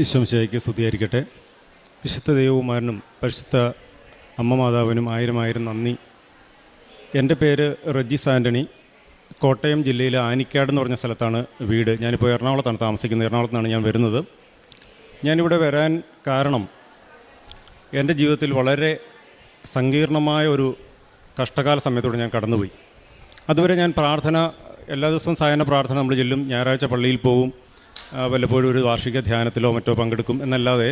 ഈശോമിശിഹായ്ക്ക് സ്തുതിയായിരിക്കട്ടെ. വിശുദ്ധ ദൈവകുമാരനും പരിശുദ്ധ അമ്മ മാതാവിനും ആയിരം ആയിരം നന്ദി. എൻ്റെ പേര് റെജിസ് ആൻ്റണി. കോട്ടയം ജില്ലയിലെ ആനിക്കാട് എന്ന് പറഞ്ഞ സ്ഥലത്താണ് വീട്. ഞാനിപ്പോൾ എറണാകുളത്താണ് താമസിക്കുന്നത്. എറണാകുളത്താണ് ഞാൻ വരുന്നത്. ഞാനിവിടെ വരാൻ കാരണം എൻ്റെ ജീവിതത്തിൽ വളരെ സങ്കീർണമായ ഒരു കഷ്ടകാല സമയത്തൂടെ ഞാൻ കടന്നുപോയി. അതുവരെ ഞാൻ പ്രാർത്ഥന എല്ലാ ദിവസവും സായാഹ്ന പ്രാർത്ഥന നമ്മൾ ചെല്ലും, ഞായറാഴ്ച പള്ളിയിൽ പോവും, വല്ലപ്പോഴും ഒരു വാർഷിക ധ്യാനത്തിലോ മറ്റോ പങ്കെടുക്കും എന്നല്ലാതെ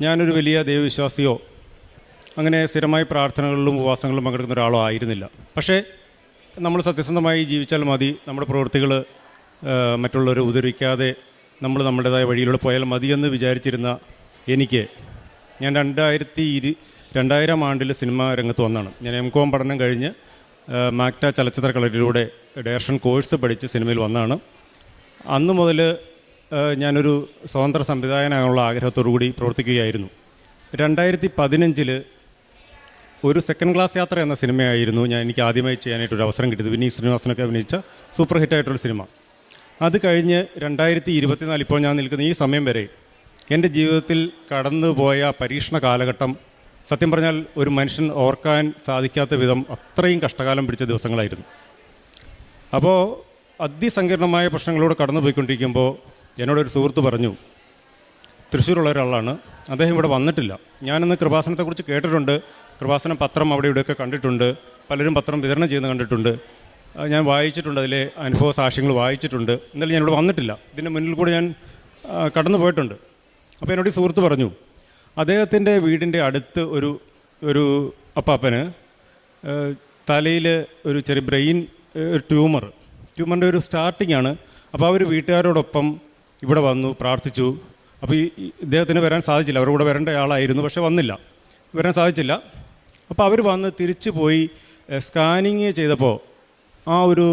ഞാനൊരു വലിയ ദൈവവിശ്വാസിയോ അങ്ങനെ സ്ഥിരമായി പ്രാർത്ഥനകളിലും ഉപവാസങ്ങളിലും പങ്കെടുക്കുന്ന ഒരാളോ ആയിരുന്നില്ല. പക്ഷേ നമ്മൾ സത്യസന്ധമായി ജീവിച്ചാൽ മതി, നമ്മുടെ പ്രവൃത്തികൾ മറ്റുള്ളവരെ ഉദ്ധരിക്കാതെ നമ്മൾ നമ്മുടേതായ വഴിയിലൂടെ പോയാൽ മതിയെന്ന് വിചാരിച്ചിരുന്ന എനിക്ക് ഞാൻ 2000 ആണ്ടിൽ സിനിമാ രംഗത്ത് വന്നതാണ്. ഞാൻ MCOM പഠനം കഴിഞ്ഞ് മാക്ട ചലച്ചിത്ര കളരിയിലൂടെ ഡയറക്ഷൻ കോഴ്സ് പഠിച്ച് സിനിമയിൽ വന്നതാണ്. അന്ന് മുതൽ ഞാനൊരു സ്വതന്ത്ര സംവിധായകനാകാനുള്ള ആഗ്രഹത്തോടു കൂടി പ്രവർത്തിക്കുകയായിരുന്നു. 2015 ഒരു സെക്കൻഡ് ക്ലാസ് യാത്ര എന്ന സിനിമയായിരുന്നു എനിക്ക് ആദ്യമായി ചെയ്യാനായിട്ടൊരു അവസരം കിട്ടിയത്. വിനീത് ശ്രീനിവാസനൊക്കെ അഭിനയിച്ച സൂപ്പർ ഹിറ്റായിട്ടൊരു സിനിമ. അത് കഴിഞ്ഞ് 2024 ഇപ്പോൾ ഞാൻ നിൽക്കുന്ന ഈ സമയം വരെ എൻ്റെ ജീവിതത്തിൽ കടന്നുപോയ പരീക്ഷണ കാലഘട്ടം സത്യം പറഞ്ഞാൽ ഒരു മനുഷ്യൻ ഓർക്കാൻ സാധിക്കാത്ത വിധം അത്രയും കഷ്ടകാലം പിടിച്ച ദിവസങ്ങളായിരുന്നു. അപ്പോൾ അതിസങ്കീർണമായ പ്രശ്നങ്ങളോട് കടന്നു പോയിക്കൊണ്ടിരിക്കുമ്പോൾ എന്നോടൊരു സുഹൃത്ത് പറഞ്ഞു, തൃശ്ശൂരുള്ള ഒരാളാണ്, അദ്ദേഹം ഇവിടെ വന്നിട്ടില്ല. ഞാനിന്ന് കൃപാസനത്തെക്കുറിച്ച് കേട്ടിട്ടുണ്ട്, കൃപാസനം പത്രം അവിടെ ഇവിടെയൊക്കെ കണ്ടിട്ടുണ്ട്, പലരും പത്രം വിതരണം ചെയ്യുന്നത് കണ്ടിട്ടുണ്ട്, ഞാൻ വായിച്ചിട്ടുണ്ട്, അതിലെ അനുഭവ സാക്ഷ്യങ്ങൾ വായിച്ചിട്ടുണ്ട്, എന്നാലും ഞാനിവിടെ വന്നിട്ടില്ല. ഇതിൻ്റെ മുന്നിൽ കൂടെ ഞാൻ കടന്നു പോയിട്ടുണ്ട്. അപ്പോൾ എന്നോട് ഈ സുഹൃത്ത് പറഞ്ഞു, അദ്ദേഹത്തിൻ്റെ വീടിൻ്റെ അടുത്ത് ഒരു അപ്പാപ്പന് തലയിൽ ഒരു ചെറിയ ബ്രെയിൻ ട്യൂമറിൻ്റെ ഒരു സ്റ്റാർട്ടിംഗ് ആണ്. അപ്പോൾ അവർ വീട്ടുകാരോടൊപ്പം ഇവിടെ വന്നു, പ്രാർത്ഥിച്ചു. അപ്പോൾ ഇദ്ദേഹത്തിന് വരാൻ സാധിച്ചില്ല, അവരുടെ കൂടെ വരേണ്ട ആളായിരുന്നു, പക്ഷേ വരാൻ സാധിച്ചില്ല. അപ്പോൾ അവർ വന്ന് തിരിച്ചു പോയി സ്കാനിങ് ചെയ്തപ്പോൾ ആ ഒരു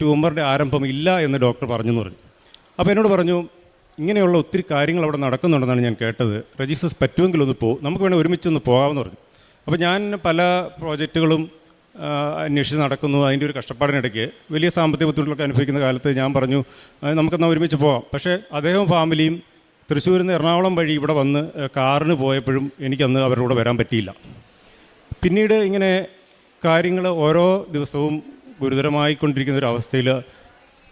ട്യൂമറിൻ്റെ ആരംഭം ഇല്ല എന്ന് ഡോക്ടർ പറഞ്ഞു. അപ്പോൾ എന്നോട് പറഞ്ഞു, ഇങ്ങനെയുള്ള ഒത്തിരി കാര്യങ്ങൾ അവിടെ നടക്കുന്നുണ്ടെന്നാണ് ഞാൻ കേട്ടത്, രജിസ്റ്റർ പറ്റുമെങ്കിൽ ഒന്ന് നമുക്ക് വേണമെങ്കിൽ ഒരുമിച്ചൊന്ന് പോകാമെന്ന് പറഞ്ഞു. അപ്പോൾ ഞാൻ പല പ്രോജക്റ്റുകളും അന്വേഷിച്ച് നടക്കുന്നു. അതിൻ്റെ ഒരു കഷ്ടപ്പാടിനിടയ്ക്ക് വലിയ സാമ്പത്തിക ബുദ്ധിമുട്ടുകളൊക്കെ അനുഭവിക്കുന്ന കാലത്ത് ഞാൻ പറഞ്ഞു, നമുക്കെന്നാൽ ഒരുമിച്ച് പോകാം. പക്ഷേ അദ്ദേഹം ഫാമിലിയും തൃശ്ശൂരിൽ നിന്ന് എറണാകുളം വഴി ഇവിടെ വന്ന് കാറിന് പോയപ്പോഴും എനിക്കന്ന് അവരുടെ കൂടെ വരാൻ പറ്റിയില്ല. പിന്നീട് ഇങ്ങനെ കാര്യങ്ങൾ ഓരോ ദിവസവും ഗുരുതരമായിക്കൊണ്ടിരിക്കുന്ന ഒരു അവസ്ഥയിൽ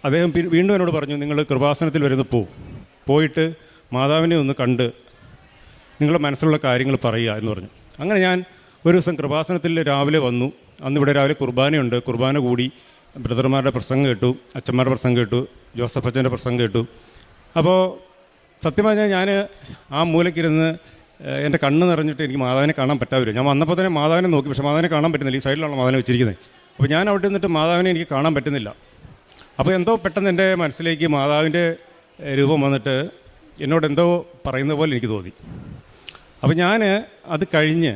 അദ്ദേഹം വീണ്ടും എന്നോട് പറഞ്ഞു, നിങ്ങൾ കൃപാസനത്തിൽ വരുന്ന പോയിട്ട് മാതാവിനെ ഒന്ന് കണ്ട് നിങ്ങളുടെ മനസ്സിലുള്ള കാര്യങ്ങൾ പറയുക എന്ന് പറഞ്ഞു. അങ്ങനെ ഞാൻ ഒരു ദിവസം കൃപാസനത്തിൽ രാവിലെ വന്നു. അന്നിവിടെ രാവിലെ കുർബാനയുണ്ട്. കുർബാന കൂടി ബ്രദർമാരുടെ പ്രസംഗം കേട്ടു, അച്ഛന്മാരുടെ പ്രസംഗം കേട്ടു, ജോസഫ് അച്ഛൻ്റെ പ്രസംഗം കേട്ടു. അപ്പോൾ സത്യം പറഞ്ഞാൽ ഞാൻ ആ മൂലയ്ക്കിരുന്ന് എൻ്റെ കണ്ണ് നിറഞ്ഞിട്ട് എനിക്ക് മാതാവിനെ കാണാൻ പറ്റാതെ. ഞാൻ വന്നപ്പോൾ തന്നെ മാതാവിനെ നോക്കി, പക്ഷേ മാതാവിനെ കാണാൻ പറ്റുന്നില്ല. ഈ സൈഡിലാണ് മാതാവിനെ വെച്ചിരിക്കുന്നത്. അപ്പോൾ ഞാൻ അവിടെ നിന്നിട്ട് മാതാവിനെ എനിക്ക് കാണാൻ പറ്റുന്നില്ല. അപ്പോൾ എന്തോ പെട്ടെന്ന് എൻ്റെ മനസ്സിലേക്ക് മാതാവിൻ്റെ രൂപം വന്നിട്ട് എന്നോട് എന്തോ പറയുന്ന പോലെ എനിക്ക് തോന്നി. അപ്പോൾ ഞാൻ അത് കഴിഞ്ഞ്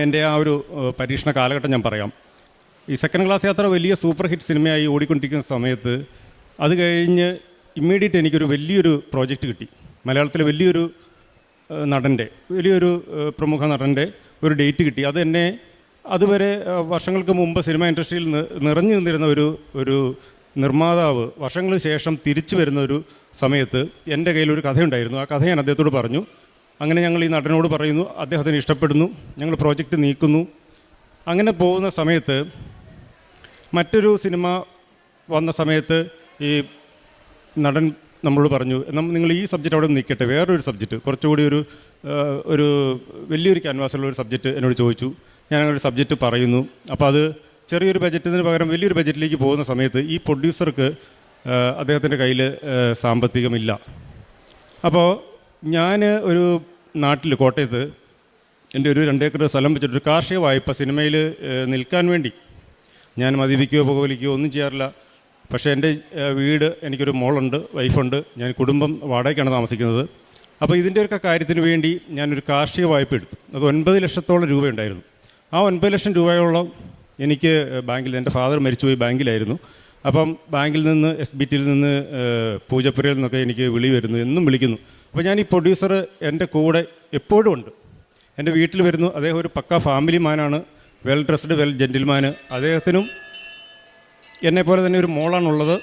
എൻ്റെ ആ ഒരു പരീക്ഷണ കാലഘട്ടം ഞാൻ പറയാം. ഈ സെക്കൻഡ് ക്ലാസ് യാത്ര വലിയ സൂപ്പർ ഹിറ്റ് സിനിമയായി ഓടിക്കൊണ്ടിരിക്കുന്ന സമയത്ത് അത് കഴിഞ്ഞ് ഇമ്മീഡിയറ്റ് എനിക്കൊരു വലിയൊരു പ്രോജക്റ്റ് കിട്ടി. മലയാളത്തിലെ വലിയൊരു പ്രമുഖ നടൻ്റെ ഒരു ഡേറ്റ് കിട്ടി. അത് എന്നെ അതുവരെ വർഷങ്ങൾക്ക് മുമ്പ് സിനിമ ഇൻഡസ്ട്രിയിൽ നിറഞ്ഞു നിന്നിരുന്ന ഒരു നിർമ്മാതാവ് വർഷങ്ങൾക്ക് ശേഷം തിരിച്ചു വരുന്ന ഒരു സമയത്ത് എൻ്റെ കയ്യിലൊരു കഥയുണ്ടായിരുന്നു. ആ കഥ ഞാൻ അദ്ദേഹത്തോട് പറഞ്ഞു. അങ്ങനെ ഞങ്ങൾ ഈ നടനോട് പറയുന്നു, അദ്ദേഹത്തിന് ഇഷ്ടപ്പെടുന്നു, ഞങ്ങൾ പ്രോജക്റ്റ് നീക്കുന്നു. അങ്ങനെ പോകുന്ന സമയത്ത് മറ്റൊരു സിനിമ വന്ന സമയത്ത് ഈ നടൻ നമ്മളോട് പറഞ്ഞു, നിങ്ങൾ ഈ സബ്ജക്റ്റ് അവിടെ നിൽക്കട്ടെ, വേറൊരു സബ്ജക്റ്റ് കുറച്ചുകൂടി ഒരു വലിയൊരു ക്യാൻവാസുള്ള ഒരു സബ്ജക്റ്റ് എന്നോട് ചോദിച്ചു. ഞാനങ്ങനെ ഒരു സബ്ജക്റ്റ് പറയുന്നു. അപ്പോൾ അത് ചെറിയൊരു ബജറ്റിന് പകരം വലിയൊരു ബജറ്റിലേക്ക് പോകുന്ന സമയത്ത് ഈ പ്രൊഡ്യൂസർക്ക് അദ്ദേഹത്തിൻ്റെ കയ്യിൽ സാമ്പത്തികമില്ല. അപ്പോൾ ഞാൻ ഒരു നാട്ടിൽ കോട്ടയത്ത് എൻ്റെ ഒരു 2 ഏക്കർ സ്ഥലം വെച്ചിട്ടൊരു കാർഷിക വായ്പ സിനിമയിൽ നിൽക്കാൻ വേണ്ടി, ഞാൻ മദ്യപിക്കുകയോ പുകവലിക്കുകയോ ഒന്നും ചെയ്യാറില്ല. പക്ഷേ എൻ്റെ വീട്, എനിക്കൊരു മോളുണ്ട്, വൈഫുണ്ട്, ഞാൻ കുടുംബം വാടകയ്ക്കാണ് താമസിക്കുന്നത്. അപ്പോൾ ഇതിൻ്റെയൊക്കെ കാര്യത്തിന് വേണ്ടി ഞാനൊരു കാർഷിക വായ്പ എടുത്തു. അത് 9 ലക്ഷത്തോളം രൂപയുണ്ടായിരുന്നു. ആ 9 ലക്ഷം രൂപയോളം എനിക്ക് ബാങ്കിൽ, എൻ്റെ ഫാദർ മരിച്ചുപോയി ബാങ്കിലായിരുന്നു. അപ്പം ബാങ്കിൽ നിന്ന് SBTയിൽ നിന്ന് പൂജപ്പുരയിൽ നിന്നൊക്കെ എനിക്ക് വിളി വരുന്നു, എന്നും വിളിക്കുന്നു. അപ്പോൾ ഞാൻ ഈ പ്രൊഡ്യൂസർ എൻ്റെ കൂടെ എപ്പോഴും ഉണ്ട്, എൻ്റെ വീട്ടിൽ വരുന്നു. അദ്ദേഹം ഒരു പക്ക ഫാമിലി മാനാണ്, വെൽ ഡ്രസ്ഡ്, വെൽ ജെൻറ്റിൽമാന്. അദ്ദേഹത്തിനും എന്നെപ്പോലെ തന്നെ ഒരു മോളാണുള്ളത്.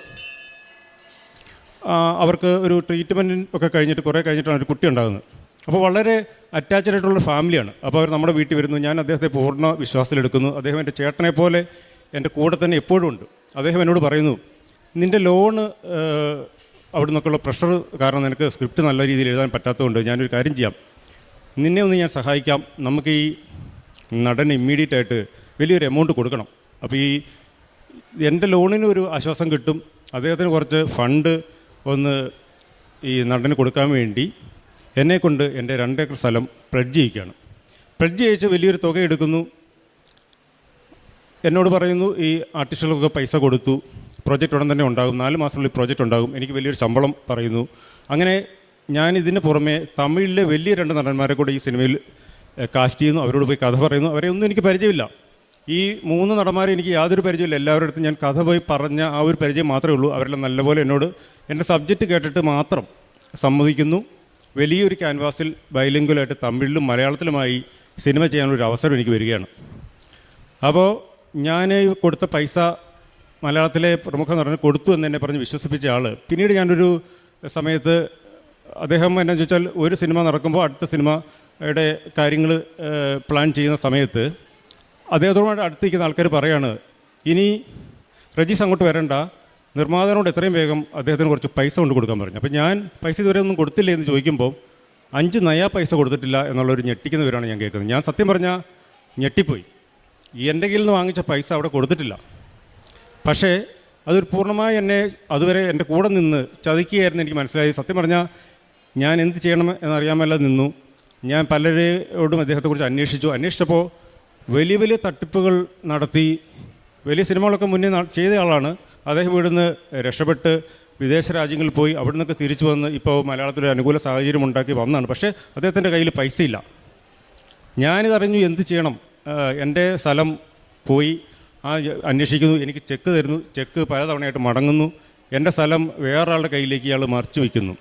അവർക്ക് ഒരു ട്രീറ്റ്മെൻറ്റ് ഒക്കെ കഴിഞ്ഞിട്ട് കുറേ കഴിഞ്ഞിട്ടാണ് ഒരു കുട്ടി ഉണ്ടാകുന്നത്. അപ്പോൾ വളരെ അറ്റാച്ച്ഡ് ആയിട്ടുള്ള ഫാമിലിയാണ്. അപ്പോൾ അവർ നമ്മുടെ വീട്ടിൽ വരുന്നു. ഞാൻ അദ്ദേഹത്തെ പൂർണ്ണ വിശ്വാസത്തിലെടുക്കുന്നു. അദ്ദേഹം എൻ്റെ ചേട്ടനെ പോലെ എൻ്റെ കൂടെ തന്നെ എപ്പോഴും ഉണ്ട്. അദ്ദേഹം എന്നോട് പറയുന്നു, നിൻ്റെ ലോണ് അവിടെ നിന്നൊക്കെയുള്ള പ്രഷർ കാരണം നിനക്ക് സ്ക്രിപ്റ്റ് നല്ല രീതിയിൽ എഴുതാൻ പറ്റാത്തതുകൊണ്ട് ഞാനൊരു കാര്യം ചെയ്യാം, നിന്നെ ഒന്ന് ഞാൻ സഹായിക്കാം. നമുക്ക് ഈ നടന് ഇമ്മീഡിയറ്റ് ആയിട്ട് വലിയൊരു എമൗണ്ട് കൊടുക്കണം. അപ്പോൾ ഈ എൻ്റെ ലോണിന് ഒരു ആശ്വാസം കിട്ടും. അദ്ദേഹത്തിന് കുറച്ച് ഫണ്ട് ഒന്ന് ഈ നടന് കൊടുക്കാൻ വേണ്ടി എന്നെക്കൊണ്ട് എൻ്റെ 2 ഏക്കർ സ്ഥലം പ്ലഡ്ജ് ചെയ്യിക്കുകയാണ്. പ്ലഡ്ജ് ചെയ്യിച്ച് വലിയൊരു തുക എടുക്കുന്നു. എന്നോട് പറയുന്നു, ഈ ആർട്ടിസ്റ്റുകൾക്കൊക്കെ പൈസ കൊടുത്തു, പ്രോജക്റ്റ് ഉടൻ തന്നെ ഉണ്ടാകും, 4 മാസത്തിനുള്ളിൽ പ്രോജക്റ്റ് ഉണ്ടാകും, എനിക്ക് വലിയൊരു ശമ്പളം പറയുന്നു. അങ്ങനെ ഞാൻ ഇതിന് പുറമെ തമിഴിലെ വലിയ 2 നടന്മാരെ കൂടെ ഈ സിനിമയിൽ കാസ്റ്റ് ചെയ്യുന്നു. അവരോട് പോയി കഥ പറയുന്നു. അവരെ ഒന്നും എനിക്ക് പരിചയമില്ല. ഈ 3 നടന്മാരെ എനിക്ക് യാതൊരു പരിചയമില്ല. എല്ലാവരുടെ അടുത്തും ഞാൻ കഥ പോയി പറഞ്ഞ ആ ഒരു പരിചയം മാത്രമേ ഉള്ളൂ. അവരെല്ലാം നല്ലപോലെ എന്നോട് എൻ്റെ സബ്ജക്റ്റ് കേട്ടിട്ട് മാത്രം സമ്മതിക്കുന്നു. വലിയൊരു ക്യാൻവാസിൽ ബൈലിംഗ്വലായിട്ട് തമിഴിലും മലയാളത്തിലുമായി സിനിമ ചെയ്യാനുള്ളൊരു അവസരം എനിക്ക് വരികയാണ്. അപ്പോൾ ഞാൻ കൊടുത്ത പൈസ മലയാളത്തിലെ പ്രമുഖ നടന് കൊടുത്തു എന്ന് എന്നെ പറഞ്ഞ് വിശ്വസിപ്പിച്ച ആൾ പിന്നീട് ഞാനൊരു സമയത്ത് അദ്ദേഹം എന്നാന്ന് ചോദിച്ചാൽ ഒരു സിനിമ നടക്കുമ്പോൾ അടുത്ത സിനിമയുടെ കാര്യങ്ങൾ പ്ലാൻ ചെയ്യുന്ന സമയത്ത് അദ്ദേഹത്തോട് അടുത്തിരിക്കുന്ന ആൾക്കാർ പറയാണ്, ഇനി റജീസ് അങ്ങോട്ട് വരണ്ട, നിർമ്മാതാവിനോട് എത്രയും വേഗം അദ്ദേഹത്തിന് കുറച്ച് പൈസ കൊണ്ട് കൊടുക്കാൻ പറഞ്ഞു. അപ്പോൾ ഞാൻ പൈസ ഇതുവരെ ഒന്നും കൊടുത്തില്ലേ എന്ന് ചോദിക്കുമ്പോൾ 5 നയാ പൈസ കൊടുത്തിട്ടില്ല എന്നുള്ളൊരു ഞെട്ടിക്കുന്ന വിവരമാണ് ഞാൻ കേൾക്കുന്നത്. ഞാൻ സത്യം പറഞ്ഞാൽ ഞെട്ടിപ്പോയി. എൻ്റെ കയ്യിൽ നിന്ന് വാങ്ങിച്ച പൈസ അവിടെ കൊടുത്തിട്ടില്ല. പക്ഷേ അതൊരു പൂർണ്ണമായി എന്നെ അതുവരെ എൻ്റെ കൂടെ നിന്ന് ചതിക്കുകയായിരുന്നു എനിക്ക് മനസ്സിലായി. സത്യം പറഞ്ഞാൽ ഞാൻ എന്ത് ചെയ്യണം എന്നറിയാമല്ല നിന്നു. ഞാൻ പലരോടും അദ്ദേഹത്തെക്കുറിച്ച് അന്വേഷിച്ചപ്പോൾ വലിയ വലിയ തട്ടിപ്പുകൾ നടത്തി വലിയ സിനിമകളൊക്കെ മുന്നേ ചെയ്ത ആളാണ്. അദ്ദേഹം ഇവിടുന്ന് രക്ഷപ്പെട്ട് വിദേശ രാജ്യങ്ങളിൽ പോയി അവിടെ നിന്നൊക്കെ തിരിച്ചു വന്ന് ഇപ്പോൾ മലയാളത്തിലൊരു അനുകൂല സാഹചര്യം ഉണ്ടാക്കി വന്നതാണ്. പക്ഷേ അദ്ദേഹത്തിൻ്റെ കയ്യിൽ പൈസയില്ല. ഞാനിതറിഞ്ഞു എന്ത് ചെയ്യണം. എൻ്റെ സ്ഥലം പോയി അന്വേഷിക്കുന്നു. എനിക്ക് ചെക്ക് തരുന്നു. ചെക്ക് പലതവണയായിട്ട് മടങ്ങുന്നു. എൻ്റെ സ്ഥലം വേറൊരാളുടെ കയ്യിലേക്ക് ഇയാൾ മറിച്ച് വയ്ക്കുന്നു.